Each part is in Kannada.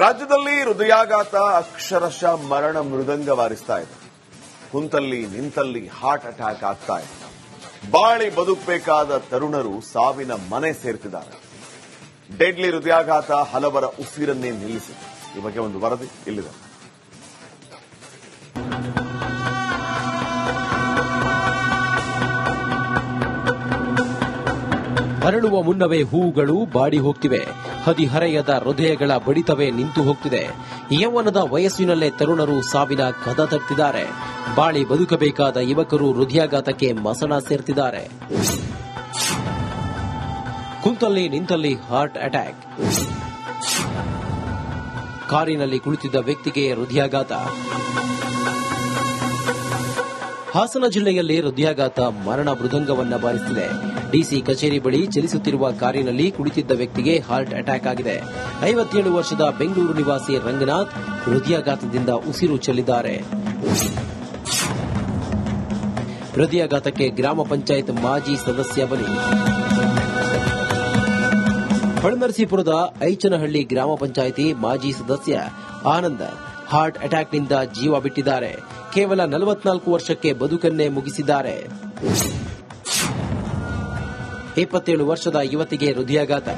ರಾಜ್ಯದಲ್ಲಿ ಹೃದಯಾಘಾತ ಅಕ್ಷರಶಃ ಮರಣ ಮೃದಂಗ ವಾರಿಸ್ತಾ ಇದೆ. ಕುಂತಲ್ಲಿ ನಿಂತಲ್ಲಿ ಹಾರ್ಟ್ ಅಟ್ಯಾಕ್ ಆಗ್ತಾ ಇದೆ. ಬಾಳಿ ಬದುಕಬೇಕಾದ ತರುಣರು ಸಾವಿನ ಮನೆ ಸೇರ್ತಿದ್ದಾರೆ. ಡೆಡ್ಲಿ ಹೃದಯಾಘಾತ ಹಲವರ ಉಸಿರನ್ನೇ ನಿಲ್ಲಿಸಿದೆ. ಈ ಬಗ್ಗೆ ಒಂದು ವರದಿ ಇಲ್ಲಿದೆ. ಅರಳುವ ಮುನ್ನವೇ ಹೂವುಗಳು ಬಾಡಿ ಹೋಗ್ತಿವೆ. ಹದಿಹರೆಯದ ಹೃದಯಗಳ ಬಡಿತವೇ ನಿಂತು ಹೋಗ್ತಿದೆ. ಯೌವನದ ವಯಸ್ಸಿನಲ್ಲೇ ತರುಣರು ಸಾವಿನ ಕದ ತಟ್ಟಿದ್ದಾರೆ. ಬಾಳಿ ಬದುಕಬೇಕಾದ ಯುವಕರು ಹೃದಯಾಘಾತಕ್ಕೆ ಮಸಣ ಸೇರ್ತಿದ್ದಾರೆ. ಕುಂತಲ್ಲಿ ನಿಂತಲ್ಲಿ ಹಾರ್ಟ್ ಅಟ್ಯಾಕ್. ಕಾರಿನಲ್ಲಿ ಕುಳಿತಿದ್ದ ವ್ಯಕ್ತಿಗೆ ಹೃದಯಾಘಾತ. ಹಾಸನ ಜಿಲ್ಲೆಯಲ್ಲಿ ಹೃದಯಾಘಾತ ಮರಣ ಮೃದಂಗವನ್ನ ಬಾರಿಸಿದೆ. ಡಿಸಿ ಕಚೇರಿ ಬಳಿ ಚಲಿಸುತ್ತಿರುವ ಕಾರಿನಲ್ಲಿ ಕುಳಿತಿದ್ದ ವ್ಯಕ್ತಿಗೆ ಹಾರ್ಟ್ ಅಟ್ಯಾಕ್ ಆಗಿದೆ. 57 ವರ್ಷದ ಬೆಂಗಳೂರು ನಿವಾಸಿ ರಂಗನಾಥ್ ಹೃದಯಾಘಾತದಿಂದ ಉಸಿರು ಚೆಲ್ಲಿದ್ದಾರೆ. ಹೃದಯಾಘಾತಕ್ಕೆ ಗ್ರಾಮ ಪಂಚಾಯತ್ ಮಾಜಿ ಸದಸ್ಯ ಬಲಿ. ಹೊಳೆನರಸೀಪುರದ ಐಚನಹಳ್ಳಿ ಗ್ರಾಮ ಪಂಚಾಯಿತಿ ಮಾಜಿ ಸದಸ್ಯ ಆನಂದ್ ಹಾರ್ಟ್ ಅಟ್ಯಾಕ್ನಿಂದ ಜೀವ ಬಿಟ್ಟಿದ್ದಾರೆ. ಕೇವಲ 44 ವರ್ಷಕ್ಕೆ ಬದುಕನ್ನೇ ಮುಗಿಸಿದ್ದಾರೆ. 27 ವರ್ಷದ ಯುವತಿಗೆ ಹೃದಯಾಘಾತ.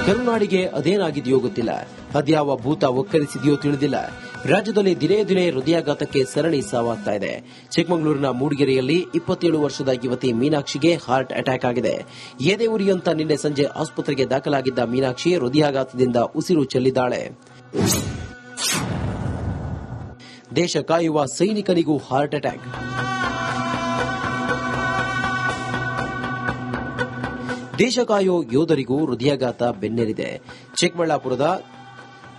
ಕರುನಾಡಿಗೆ ಅದೇನಾಗಿದೆಯೋ ಗೊತ್ತಿಲ್ಲ. ಅದ್ಯಾವ ಭೂತ ಒಕ್ಕರಿಸಿದೆಯೋ ತಿಳಿದಿಲ್ಲ. ರಾಜ್ಯದಲ್ಲಿ ದಿನೇ ದಿನೇ ಹೃದಯಾಘಾತಕ್ಕೆ ಸರಣಿ ಸಾವಾಗ್ತಾ ಇದೆ. ಚಿಕ್ಕಮಗಳೂರಿನ ಮೂಡಿಗೆರೆಯಲ್ಲಿ 27 ವರ್ಷದ ಯುವತಿ ಮೀನಾಕ್ಷಿಗೆ ಹಾರ್ಟ್ ಅಟ್ಯಾಕ್ ಆಗಿದೆ. ಎದೆ ಉರಿ ಅಂತ ನಿನ್ನೆ ಸಂಜೆ ಆಸ್ಪತ್ರೆಗೆ ದಾಖಲಾಗಿದ್ದ ಮೀನಾಕ್ಷಿ ಹೃದಯಾಘಾತದಿಂದ ಉಸಿರು ಚೆಲ್ಲಿದ್ದಾಳೆ. ದೇಶ ಕಾಯುವ ಸೈನಿಕನಿಗೂ ಹಾರ್ಟ್ ಅಟ್ಯಾಕ್. ದೇಶ ಕಾಯೋ ಯೋಧರಿಗೂ ಹೃದಯಾಘಾತ ಬೆನ್ನೇರಿದೆ. ಚಿಕ್ಕಬಳ್ಳಾಪುರದ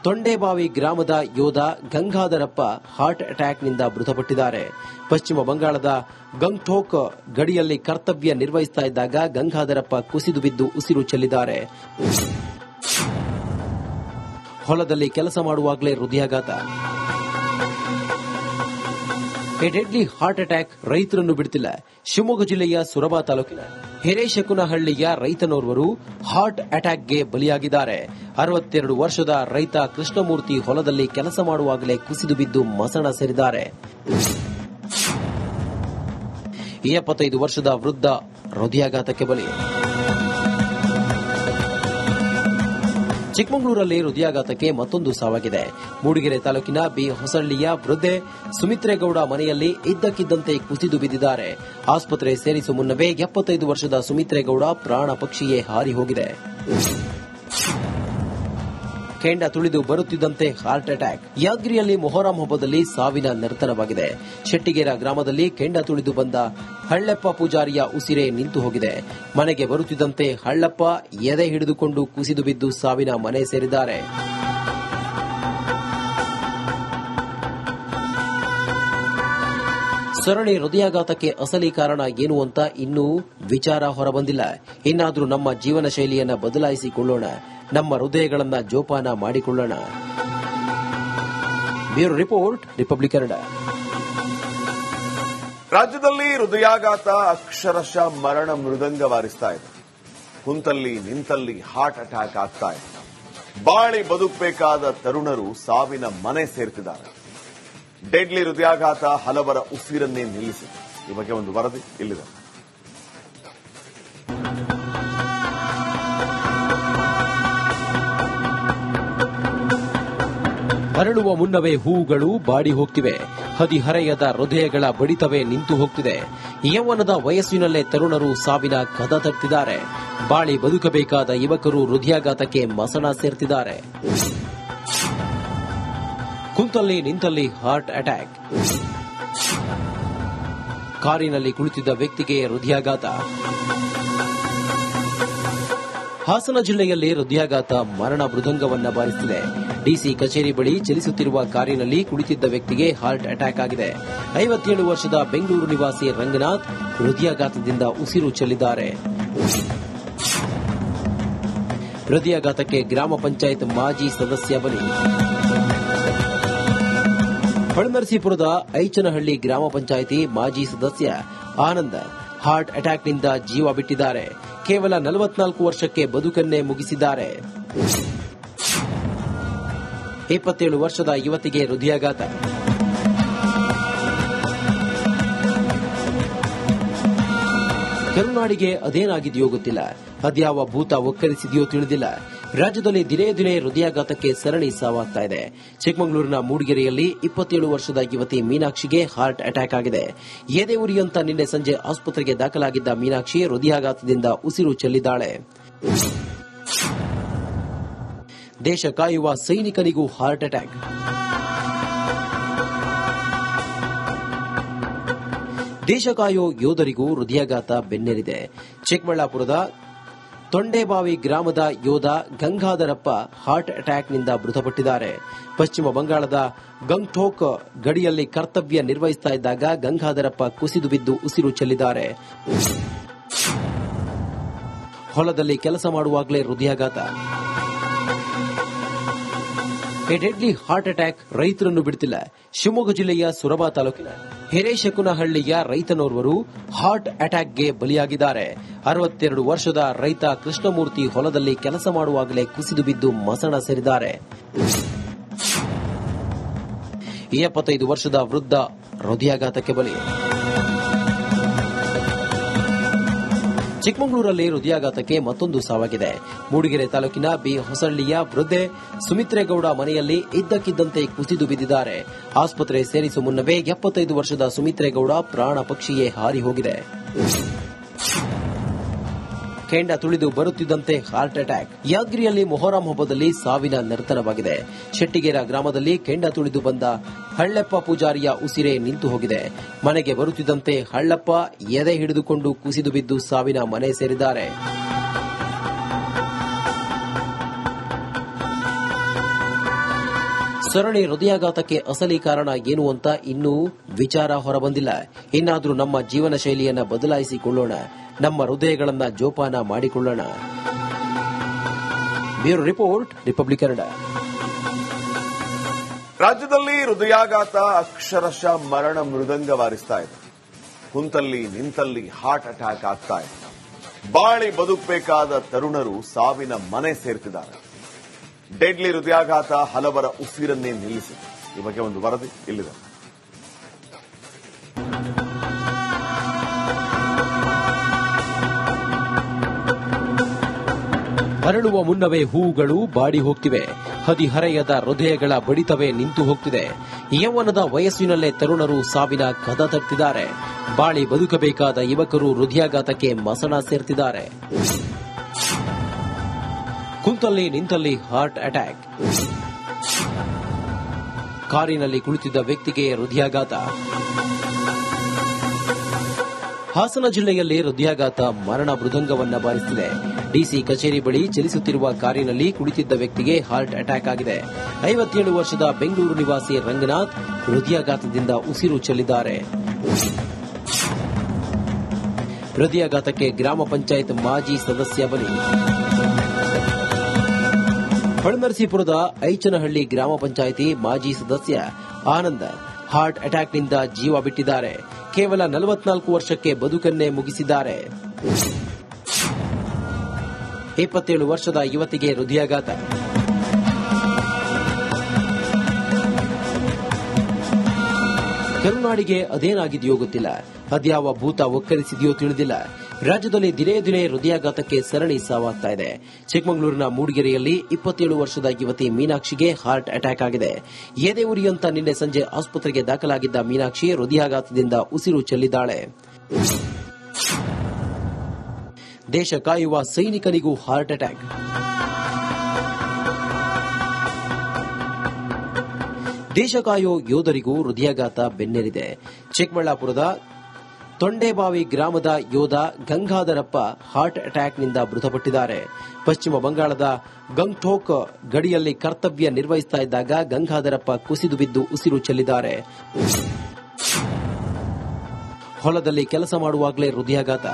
ತೊಂಡೇಬಾವಿ ಗ್ರಾಮದ ಯೋಧ ಗಂಗಾಧರಪ್ಪ ಹಾರ್ಟ್ ಅಟ್ಯಾಕ್ನಿಂದ ಮೃತಪಟ್ಟಿದ್ದಾರೆ. ಪಶ್ಚಿಮ ಬಂಗಾಳದ ಗಂಗ್ಟೋಕ್ ಗಡಿಯಲ್ಲಿ ಕರ್ತವ್ಯ ನಿರ್ವಹಿಸ್ತಾ ಇದ್ದಾಗ ಗಂಗಾಧರಪ್ಪ ಕುಸಿದು ಬಿದ್ದು ಉಸಿರು ಚೆಲ್ಲಿದ್ದಾರೆ. ಹೊಲದಲ್ಲಿ ಕೆಲಸ ಮಾಡುವಾಗಲೇ ಹೃದಯಾಘಾತ. ಎ ಡೆಡ್ಲಿ ಹಾರ್ಟ್ ಅಟ್ಯಾಕ್ ರೈತರನ್ನು ಬಿಡುತ್ತಿಲ್ಲ. ಶಿವಮೊಗ್ಗ ಜಿಲ್ಲೆಯ ಸೊರಬ ತಾಲೂಕಿನ ಹಿರೇಶಕುನಹಳ್ಳಿಯ ರೈತನೋರ್ವರು ಹಾರ್ಟ್ ಅಟ್ಯಾಕ್ಗೆ ಬಲಿಯಾಗಿದ್ದಾರೆ. 62 ವರ್ಷದ ರೈತ ಕೃಷ್ಣಮೂರ್ತಿ ಹೊಲದಲ್ಲಿ ಕೆಲಸ ಮಾಡುವಾಗಲೇ ಕುಸಿದು ಬಿದ್ದು ಮಸಣ ಸೇರಿದ್ದಾರೆ. 75 ವರ್ಷದ ವೃದ್ಧ ಹೃದಯಾಘಾತಕ್ಕೆ ಬಲಿ. ಚಿಕ್ಕಮಗಳೂರಲ್ಲಿ ಹೃದಯಾಘಾತಕ್ಕೆ ಮತ್ತೊಂದು ಸಾವಾಗಿದೆ. ಮೂಡಿಗೆರೆ ತಾಲೂಕಿನ ಬಿ ಹೊಸಳ್ಳಿಯ ವೃದ್ಧೆ ಸುಮಿತ್ರೇಗೌಡ ಮನೆಯಲ್ಲಿ ಇದ್ದಕ್ಕಿದ್ದಂತೆ ಕುಸಿದು ಬಿದ್ದಿದ್ದಾರೆ. ಆಸ್ಪತ್ರೆ ಸೇರಿಸುವ ಮುನ್ನವೇ 75 ವರ್ಷದ ಸುಮಿತ್ರೇಗೌಡ ಪ್ರಾಣ ಪಕ್ಷಿಯೇ ಹಾರಿ ಹೋಗಿದೆ. ಕೆಂಡ ತುಳಿದು ಬರುತ್ತಿದ್ದಂತೆ ಹಾರ್ಟ್ ಅಟ್ಯಾಕ್. ಯಾದಗಿರಿಯಲ್ಲಿ ಮೊಹರಂ ಹಬ್ಬದಲ್ಲಿ ಸಾವಿನ ನರ್ತನವಾಗಿದೆ. ಶೆಟ್ಟಿಗೇರ ಗ್ರಾಮದಲ್ಲಿ ಕೆಂಡ ತುಳಿದು ಬಂದ ಹಳ್ಳಪ್ಪ ಪೂಜಾರಿಯ ಉಸಿರೇ ನಿಂತು ಹೋಗಿದೆ. ಮನೆಗೆ ಬರುತ್ತಿದ್ದಂತೆ ಹಳ್ಳಪ್ಪ ಎದೆ ಹಿಡಿದುಕೊಂಡು ಕುಸಿದು ಬಿದ್ದು ಸಾವಿನ ಮನೆ ಸೇರಿದ್ದಾರೆ. ಸರಣಿ ಹೃದಯಾಘಾತಕ್ಕೆ ಅಸಲಿ ಕಾರಣ ಏನು ಅಂತ ಇನ್ನೂ ವಿಚಾರ ಹೊರಬಂದಿಲ್ಲ. ಇನ್ನಾದರೂ ನಮ್ಮ ಜೀವನ ಶೈಲಿಯನ್ನು ಬದಲಾಯಿಸಿಕೊಳ್ಳೋಣ. ನಮ್ಮ ಹೃದಯಗಳನ್ನು ಜೋಪಾನ ಮಾಡಿಕೊಳ್ಳೋಣ. Bureau report, republic Kannada. ರಾಜ್ಯದಲ್ಲಿ ಹೃದಯಾಘಾತ ಅಕ್ಷರಶಃ ಮರಣ ಮೃದಂಗ ವಾರಿಸ್ತಾ ಇದೆ. ಕುಂತಲ್ಲಿ ನಿಂತಲ್ಲಿ ಹಾರ್ಟ್ ಅಟ್ಯಾಕ್ ಆಗ್ತಾ ಇದೆ. ಬಾಳಿ ಬದುಕಬೇಕಾದ ತರುಣರು ಸಾವಿನ ಮನೆ ಸೇರ್ತಿದ್ದಾರೆ. ಡೆಡ್ಲಿ ಹೃದಯಾಘಾತ ಹಲವರ ಉಸಿರನ್ನೇ ನಿಲ್ಲಿಸಿದೆ. ಈ ಬಗ್ಗೆ ಒಂದು ವರದಿ ಇಲ್ಲಿದೆ. ಅರಳುವ ಮುನ್ನವೇ ಹೂವುಗಳು ಬಾಡಿ ಹೋಗ್ತಿವೆ. ಹದಿಹರೆಯದ ಹೃದಯಗಳ ಬಡಿತವೇ ನಿಂತು ಹೋಗ್ತಿದೆ. ಯೌವನದ ವಯಸ್ಸಿನಲ್ಲೇ ತರುಣರು ಸಾವಿನ ಕದ ತಟ್ಟಿದ್ದಾರೆ. ಬಾಳಿ ಬದುಕಬೇಕಾದ ಯುವಕರು ಹೃದಯಾಘಾತಕ್ಕೆ ಮಸಣ ಸೇರ್ತಿದ್ದಾರೆ. ಕುಂತಲ್ಲಿ ನಿಂತಲ್ಲಿ ಹಾರ್ಟ್ ಅಟ್ಯಾಕ್. ಕಾರಿನಲ್ಲಿ ಕುಳಿತಿದ್ದ ವ್ಯಕ್ತಿಗೆ ಹೃದಯಾಘಾತ. ಹಾಸನ ಜಿಲ್ಲೆಯಲ್ಲಿ ಹೃದಯಾಘಾತ ಮರಣ ಮೃದಂಗವನ್ನ ಬಾರಿಸಿದೆ. ಡಿಸಿ ಕಚೇರಿ ಬಳಿ ಚಲಿಸುತ್ತಿರುವ ಕಾರಿನಲ್ಲಿ ಕುಳಿತಿದ್ದ ವ್ಯಕ್ತಿಗೆ ಹಾರ್ಟ್ ಅಟ್ಯಾಕ್ ಆಗಿದೆ. 57 ವರ್ಷದ ಬೆಂಗಳೂರು ನಿವಾಸಿ ರಂಗನಾಥ್ ಹೃದಯಾಘಾತದಿಂದ ಉಸಿರು ಚೆಲ್ಲಿದ್ದಾರೆ. ಹೃದಯಾಘಾತಕ್ಕೆ ಗ್ರಾಮ ಪಂಚಾಯತ್ ಮಾಜಿ ಸದಸ್ಯ ಬಲಿ. ಹೊಳೆನರಸೀಪುರದ ಐಚನಹಳ್ಳಿ ಗ್ರಾಮ ಪಂಚಾಯಿತಿ ಮಾಜಿ ಸದಸ್ಯ ಆನಂದ್ ಹಾರ್ಟ್ ಅಟ್ಯಾಕ್ನಿಂದ ಜೀವ ಬಿಟ್ಟಿದ್ದಾರೆ. ಕೇವಲ 44 ವರ್ಷಕ್ಕೆ ಬದುಕನ್ನೇ ಮುಗಿಸಿದ್ದಾರೆ. 27 ವರ್ಷದ ಯುವತಿಗೆ ಹೃದಯಾಘಾತ. ಕರುನಾಡಿಗೆ ಅದೇನಾಗಿದೆಯೋ ಗೊತ್ತಿಲ್ಲ, ಅದ್ಯಾವ ಭೂತ ಒಕ್ಕರಿಸಿದೆಯೋ ತಿಳಿದಿಲ್ಲ. ರಾಜ್ಯದಲ್ಲಿ ದಿನೇ ದಿನೇ ಹೃದಯಾಘಾತಕ್ಕೆ ಸರಣಿ ಸಾವಾಗ್ತಾ ಇದೆ. ಚಿಕ್ಕಮಗಳೂರಿನ ಮೂಡಿಗೆರೆಯಲ್ಲಿ 27 ವರ್ಷದ ಯುವತಿ ಮೀನಾಕ್ಷಿಗೆ ಹಾರ್ಟ್ ಅಟ್ಯಾಕ್ ಆಗಿದೆ. ಎದೆ ಉರಿ ಅಂತ ನಿನ್ನೆ ಸಂಜೆ ಆಸ್ಪತ್ರೆಗೆ ದಾಖಲಾಗಿದ್ದ ಮೀನಾಕ್ಷಿ ಹೃದಯಾಘಾತದಿಂದ ಉಸಿರು ಚೆಲ್ಲಿದ್ದಾಳೆ. ದೇಶ ಕಾಯುವ ಸೈನಿಕನಿಗೂ ಹಾರ್ಟ್ ಅಟ್ಯಾಕ್. ದೇಶ ಕಾಯೋ ಯೋಧರಿಗೂ ಹೃದಯಾಘಾತ ಬೆನ್ನೇರಿದೆ. ಚಿಕ್ಕಬಳ್ಳಾಪುರದ ತೊಂಡೇಬಾವಿ ಗ್ರಾಮದ ಯೋಧ ಗಂಗಾಧರಪ್ಪ ಹಾರ್ಟ್ ಅಟ್ಯಾಕ್ನಿಂದ ಮೃತಪಟ್ಟಿದ್ದಾರೆ. ಪಶ್ಚಿಮ ಬಂಗಾಳದ ಗಂಗ್ಟೋಕ್ ಗಡಿಯಲ್ಲಿ ಕರ್ತವ್ಯ ನಿರ್ವಹಿಸ್ತಾ ಇದ್ದಾಗ ಗಂಗಾಧರಪ್ಪ ಕುಸಿದು ಬಿದ್ದು ಉಸಿರು ಚೆಲ್ಲಿದ್ದಾರೆ. ಹೊಲದಲ್ಲಿ ಕೆಲಸ ಮಾಡುವಾಗಲೇ ಹೃದಯಾಘಾತ. ಎ ಡೆಡ್ಲಿ ಹಾರ್ಟ್ ಅಟ್ಯಾಕ್ ರೈತರನ್ನು ಬಿಡುತ್ತಿಲ್ಲ. ಶಿವಮೊಗ್ಗ ಜಿಲ್ಲೆಯ ಸೊರಬ ತಾಲೂಕಿನ ಹಿರೇಶಕುನಹಳ್ಳಿಯ ರೈತನೋರ್ವರು ಹಾರ್ಟ್ ಅಟ್ಯಾಕ್ಗೆ ಬಲಿಯಾಗಿದ್ದಾರೆ. 62 ವರ್ಷದ ರೈತ ಕೃಷ್ಣಮೂರ್ತಿ ಹೊಲದಲ್ಲಿ ಕೆಲಸ ಮಾಡುವಾಗಲೇ ಕುಸಿದು ಬಿದ್ದು ಮಸಣ ಸೇರಿದ್ದಾರೆ. 75 ವರ್ಷದ ವೃದ್ಧ ಹೃದಯಾಘಾತಕ್ಕೆ ಬಲಿ. ಚಿಕ್ಕಮಗಳೂರಲ್ಲಿ ಹೃದಯಾಘಾತಕ್ಕೆ ಮತ್ತೊಂದು ಸಾವಾಗಿದೆ. ಮೂಡಿಗೆರೆ ತಾಲೂಕಿನ ಬಿ ಹೊಸಳ್ಳಿಯ ವೃದ್ಧೆ ಸುಮಿತ್ರೇಗೌಡ ಮನೆಯಲ್ಲಿ ಇದ್ದಕ್ಕಿದ್ದಂತೆ ಕುಸಿದು ಬಿದ್ದಿದ್ದಾರೆ. ಆಸ್ಪತ್ರೆ ಸೇರಿಸುವ ಮುನ್ನವೇ 75 ವರ್ಷದ ಸುಮಿತ್ರೇಗೌಡ ಪ್ರಾಣ ಪಕ್ಷಿಯೇ ಹಾರಿ ಹೋಗಿದೆ. ಕೆಂಡ ತುಳಿದು ಬರುತ್ತಿದ್ದಂತೆ ಹಾರ್ಟ್ ಅಟ್ಯಾಕ್. ಯಾದಗಿರಿಯಲ್ಲಿ ಮೊಹರಂ ಹಬ್ಬದಲ್ಲಿ ಸಾವಿನ ನರ್ತನವಾಗಿದೆ. ಶೆಟ್ಟಿಗೇರ ಗ್ರಾಮದಲ್ಲಿ ಕೆಂಡ ತುಳಿದು ಬಂದ ಹಳ್ಳಪ್ಪ ಪೂಜಾರಿಯ ಉಸಿರೇ ನಿಂತು ಹೋಗಿದೆ. ಮನೆಗೆ ಬರುತ್ತಿದ್ದಂತೆ ಹಳ್ಳಪ್ಪ ಎದೆ ಹಿಡಿದುಕೊಂಡು ಕುಸಿದು ಬಿದ್ದು ಸಾವಿನ ಮನೆ ಸೇರಿದ್ದಾರೆ. ಸರಣಿ ಹೃದಯಾಘಾತಕ್ಕೆ ಅಸಲಿ ಕಾರಣ ಏನು ಅಂತ ಇನ್ನೂ ವಿಚಾರ ಹೊರಬಂದಿಲ್ಲ. ಇನ್ನಾದರೂ ನಮ್ಮ ಜೀವನ ಶೈಲಿಯನ್ನ ಬದಲಾಯಿಸಿಕೊಳ್ಳೋಣ, ನಮ್ಮ ಹೃದಯಗಳನ್ನ ಜೋಪಾನ ಮಾಡಿಕೊಳ್ಳೋಣ. Bureau report, republic Kannada. ರಾಜ್ಯದಲ್ಲಿ ಹೃದಯಾಘಾತ ಅಕ್ಷರಶಃ ಮರಣ ಮೃದಂಗ ವಾರಿಸ್ತಾ ಇದೆ. ಕುಂತಲ್ಲಿ ನಿಂತಲ್ಲಿ ಹಾರ್ಟ್ ಅಟ್ಯಾಕ್ ಆಗ್ತಾ ಇದೆ. ಬಾಳಿ ಬದುಕಬೇಕಾದ ತರುಣರು ಸಾವಿನ ಮನೆ ಸೇರ್ತಿದ್ದಾರೆ. ಡೆಡ್ಲಿ ಹೃದಯಾಘಾತ ಹಲವರ ಉಸಿರನ್ನೇ ನಿಲ್ಲಿಸಿದೆ. ಈ ಬಗ್ಗೆ ಒಂದು ವರದಿ ಇಲ್ಲಿದೆ. ಅರಳುವ ಮುನ್ನವೇ ಹೂವುಗಳು ಬಾಡಿ ಹೋಗ್ತಿವೆ. ಹದಿಹರೆಯದ ಹೃದಯಗಳ ಬಡಿತವೇ ನಿಂತು ಹೋಗ್ತಿದೆ. ಯೌವನದ ವಯಸ್ಸಿನಲ್ಲೇ ತರುಣರು ಸಾವಿನ ಕದ ತಟ್ಟಿದ್ದಾರೆ. ಬಾಳಿ ಬದುಕಬೇಕಾದ ಯುವಕರು ಹೃದಯಾಘಾತಕ್ಕೆ ಮಸಣ ಸೇರ್ತಿದ್ದಾರೆ. ಕುಂತಲ್ಲಿ ನಿಂತಲ್ಲಿ ಹಾರ್ಟ್ ಅಟ್ಯಾಕ್. ಕಾರಿನಲ್ಲಿ ಕುಳಿತಿದ್ದ ವ್ಯಕ್ತಿಗೆ ಹೃದಯಾಘಾತ. ಹಾಸನ ಜಿಲ್ಲೆಯಲ್ಲಿ ಹೃದಯಾಘಾತ ಮರಣ ಮೃದಂಗವನ್ನ ಬಾರಿಸಿದೆ. ಡಿಸಿ ಕಚೇರಿ ಬಳಿ ಚಲಿಸುತ್ತಿರುವ ಕಾರಿನಲ್ಲಿ ಕುಳಿತಿದ್ದ ವ್ಯಕ್ತಿಗೆ ಹಾರ್ಟ್ ಅಟ್ಯಾಕ್ ಆಗಿದೆ. 57 ವರ್ಷದ ಬೆಂಗಳೂರು ನಿವಾಸಿ ರಂಗನಾಥ್ ಹೃದಯಾಘಾತದಿಂದ ಉಸಿರು ಚೆಲ್ಲಿದ್ದಾರೆ. ಹೃದಯಾಘಾತಕ್ಕೆ ಗ್ರಾಮ ಪಂಚಾಯತ್ ಮಾಜಿ ಸದಸ್ಯ ಬಲಿ. ಹೊಳೆನರಸೀಪುರದ ಐಚನಹಳ್ಳಿ ಗ್ರಾಮ ಪಂಚಾಯಿತಿ ಮಾಜಿ ಸದಸ್ಯ ಆನಂದ್ ಹಾರ್ಟ್ ಅಟ್ಯಾಕ್ನಿಂದ ಜೀವ ಬಿಟ್ಟಿದ್ದಾರೆ. ಕೇವಲ 44 ವರ್ಷಕ್ಕೆ ಬದುಕನ್ನೇ ಮುಗಿಸಿದ್ದಾರೆ. 27 ವರ್ಷದ ಯುವತಿಗೆ ಹೃದಯಾಘಾತ. ಕರುನಾಡಿಗೆ ಅದೇನಾಗಿದೆಯೋ ಗೊತ್ತಿಲ್ಲ, ಅದ್ಯಾವ ಭೂತ ಒಕ್ಕರಿಸಿದೆಯೋ ತಿಳಿದಿಲ್ಲ. ರಾಜ್ಯದಲ್ಲಿ ದಿನೇ ದಿನೇ ಹೃದಯಾಘಾತಕ್ಕೆ ಸರಣಿ ಸಾವಾಗ್ತಾ ಇದೆ. ಚಿಕ್ಕಮಗಳೂರಿನ ಮೂಡಿಗೆರೆಯಲ್ಲಿ 27 ವರ್ಷದ ಯುವತಿ ಮೀನಾಕ್ಷಿಗೆ ಹಾರ್ಟ್ ಅಟ್ಯಾಕ್ ಆಗಿದೆ. ಎದೆ ಉರಿ ಅಂತ ನಿನ್ನೆ ಸಂಜೆ ಆಸ್ಪತ್ರೆಗೆ ದಾಖಲಾಗಿದ್ದ ಮೀನಾಕ್ಷಿ ಹೃದಯಾಘಾತದಿಂದ ಉಸಿರು ಚೆಲ್ಲಿದ್ದಾಳೆ. ದೇಶ ಕಾಯುವ ಸೈನಿಕನಿಗೂ ಹಾರ್ಟ್ ಅಟ್ಯಾಕ್. ದೇಶ ಕಾಯೋ ಯೋಧರಿಗೂ ಹೃದಯಾಘಾತ ಬೆನ್ನೇರಿದೆ. ಚಿಕ್ಕಬಳ್ಳಾಪುರದ ತೊಂಡೇಬಾವಿ ಗ್ರಾಮದ ಯೋಧ ಗಂಗಾಧರಪ್ಪ ಹಾರ್ಟ್ ಅಟ್ಯಾಕ್ನಿಂದ ಮೃತಪಟ್ಟಿದ್ದಾರೆ. ಪಶ್ಚಿಮ ಬಂಗಾಳದ ಗಂಗ್ಟೋಕ್ ಗಡಿಯಲ್ಲಿ ಕರ್ತವ್ಯ ನಿರ್ವಹಿಸ್ತಾ ಇದ್ದಾಗ ಗಂಗಾಧರಪ್ಪ ಕುಸಿದು ಬಿದ್ದು ಉಸಿರು ಚೆಲ್ಲಿದ್ದಾರೆ. ಹೊಲದಲ್ಲಿ ಕೆಲಸ ಮಾಡುವಾಗಲೇ ಹೃದಯಾಘಾತ.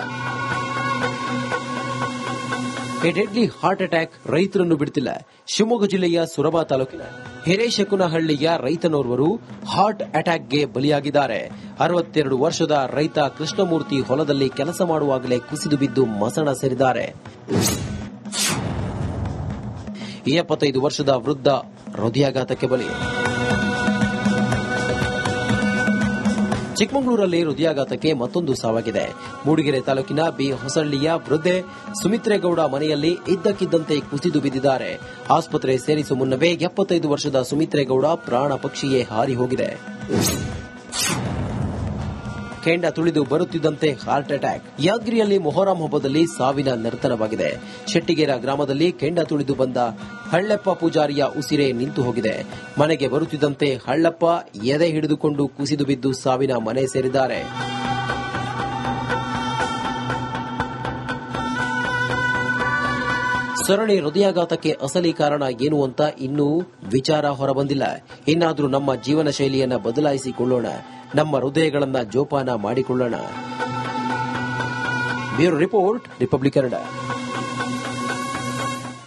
ಎ ಡೆಡ್ಲಿ ಹಾರ್ಟ್ ಅಟ್ಯಾಕ್ ರೈತರನ್ನು ಬಿಡುತ್ತಿಲ್ಲ. ಶಿವಮೊಗ್ಗ ಜಿಲ್ಲೆಯ ಸೊರಬ ತಾಲೂಕಿನ ಹಿರೇಶಕುನಹಳ್ಳಿಯ ರೈತನೋರ್ವರು ಹಾರ್ಟ್ ಅಟ್ಯಾಕ್ಗೆ ಬಲಿಯಾಗಿದ್ದಾರೆ. 62 ವರ್ಷದ ರೈತ ಕೃಷ್ಣಮೂರ್ತಿ ಹೊಲದಲ್ಲಿ ಕೆಲಸ ಮಾಡುವಾಗಲೇ ಕುಸಿದು ಬಿದ್ದು ಮಸಣ ಸೇರಿದ್ದಾರೆ. 75 ವರ್ಷದ ವೃದ್ಧ ಹೃದಯಾಘಾತಕ್ಕೆ ಬಲಿ. ಚಿಕ್ಕಮಗಳೂರಲ್ಲಿ ಹೃದಯಾಘಾತಕ್ಕೆ ಮತ್ತೊಂದು ಸಾವಾಗಿದೆ. ಮೂಡಿಗೆರೆ ತಾಲೂಕಿನ ಬಿ ಹೊಸಳ್ಳಿಯ ವೃದ್ಧೆ ಸುಮಿತ್ರೇಗೌಡ ಮನೆಯಲ್ಲಿ ಇದ್ದಕ್ಕಿದ್ದಂತೆ ಕುಸಿದು ಬಿದ್ದಿದ್ದಾರೆ. ಆಸ್ಪತ್ರೆ ಸೇರಿಸುವ ಮುನ್ನವೇ 75 ವರ್ಷದ ಸುಮಿತ್ರೇಗೌಡ ಪ್ರಾಣ ಪಕ್ಷಿಯೇ ಹಾರಿ ಹೋಗಿದೆ. ಕೆಂಡ ತುಳಿದು ಬರುತ್ತಿದ್ದಂತೆ ಹಾರ್ಟ್ ಅಟ್ಯಾಕ್. ಯಾದಗಿರಿಯಲ್ಲಿ ಮೊಹರಂ ಹಬ್ಬದಲ್ಲಿ ಸಾವಿನ ನರ್ತನವಾಗಿದೆ. ಶೆಟ್ಟಿಗೇರ ಗ್ರಾಮದಲ್ಲಿ ಕೆಂಡ ತುಳಿದು ಬಂದ ಹಳ್ಳಪ್ಪ ಪೂಜಾರಿಯ ಉಸಿರೇ ನಿಂತು ಹೋಗಿದೆ. ಮನೆಗೆ ಬರುತ್ತಿದ್ದಂತೆ ಹಳ್ಳಪ್ಪ ಎದೆ ಹಿಡಿದುಕೊಂಡು ಕುಸಿದು ಬಿದ್ದು ಸಾವಿನ ಮನೆ ಸೇರಿದ್ದಾರೆ. ಸರಣಿ ಹೃದಯಾಘಾತಕ್ಕೆ ಅಸಲಿ ಕಾರಣ ಏನು ಅಂತ ಇನ್ನೂ ವಿಚಾರ ಹೊರಬಂದಿಲ್ಲ. ಇನ್ನಾದರೂ ನಮ್ಮ ಜೀವನ ಶೈಲಿಯನ್ನ ಬದಲಾಯಿಸಿಕೊಳ್ಳೋಣ, ನಮ್ಮ ಹೃದಯಗಳನ್ನ ಜೋಪಾನ ಮಾಡಿಕೊಳ್ಳೋಣ. Bureau report, republic Kannada.